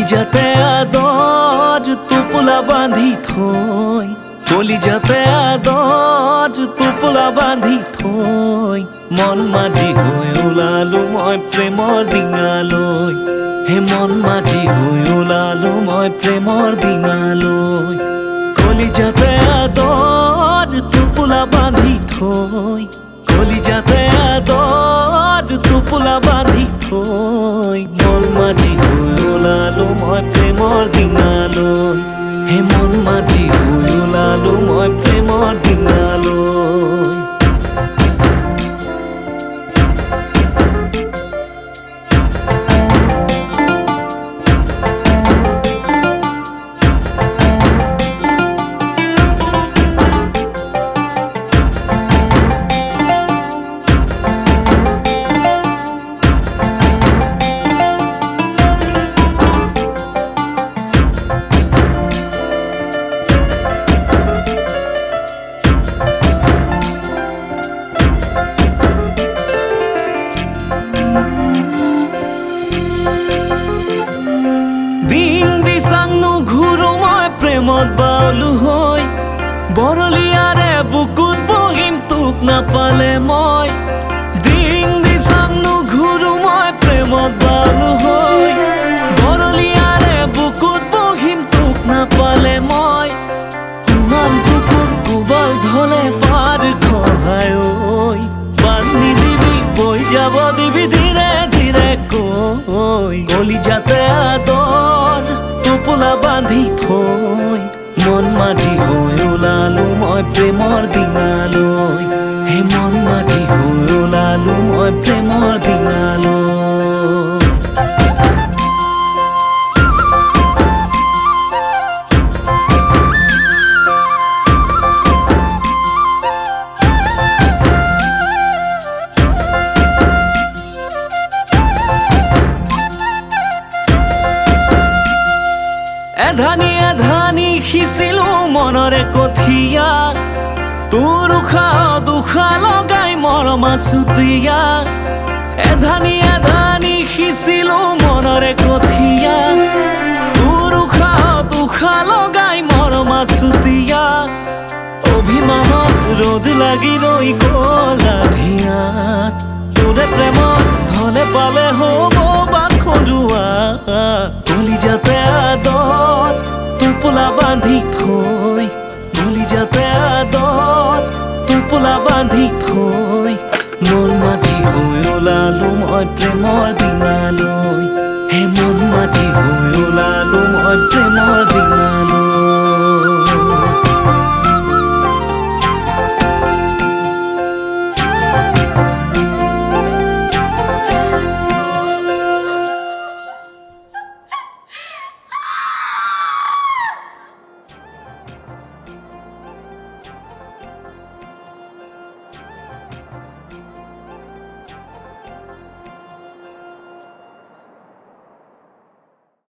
কলিজাতে আদৰ টোপোলা বান্ধি থৈ, কলিজাতে আদৰ টোপোলা বান্ধি থৈ, মন মাঝি হৈ ওলালো মই প্ৰেমৰ ডিঙালৈ। হে মন মাঝি হৈ ওলালো মই প্ৰেমৰ ডিঙালৈ। কলিজাতে আদৰ টোপোলা বান্ধি থৈ, কলিজাতে আদৰ টোপোলা বান্ধি থৈ, মন মাঝি হৈ ওলালো মই প্ৰেমৰ ডিঙালৈ। হে মন মাঝি হৈ ওলালো মই প্ৰেমৰ ডিঙালৈ। দিন দিচাং নুঘূৰো মই প্ৰেমত বাউলো হৈ, বৰলীয়াৰে বুকুত বহিম তোক নাপালে মই। দিন দিচাং নুঘূৰো মই প্ৰেমত বাউলো হৈ, বৰলীয়াৰে বুকুত বহিম তোক নাপালে মই। ইমান বুকুৰ কোবাল ধলে পাৰ খহায় ঐ, বান্ধি দিবি বৈ যাব দিবি ধীৰে ধীৰে কৈ। কলিজাতে আদৰ টোপোলা বান্ধি থৈ, মন মাঝি হৈ ওলালো মই প্ৰেমৰ ডিঙালৈ। হে মন মাঝি হৈ ওলালো মই প্ৰেমৰ ডিঙালৈ। এধানি এধানি সিঁচিলো মনৰে কঠীয়া, তোৰ উশাহ দুশাহ লগাই মৰম আছুতীয়া। এধানি এধানি সিঁচিলো মনৰে কঠীয়া, তোৰ উশাহ দুশাহ লগাই মৰম আছুতীয়া। অভিমানত ৰ'দ লাগি ৰৈ গ'ল আধিয়াত, তোৰে প্ৰেমত ধলে পালে হ'ব বাখৰুৱা। কলিজাতে আদৰ টোপোলা বান্ধি থৈ, কলিজাতে আদৰ টোপোলা বান্ধি থৈ, মন মাঝি হৈ ওলালো মই প্ৰেমৰ ডিঙালৈ। হে মন মাঝি হৈ ওলালো মই প্ৰেমৰ ডিঙালৈ।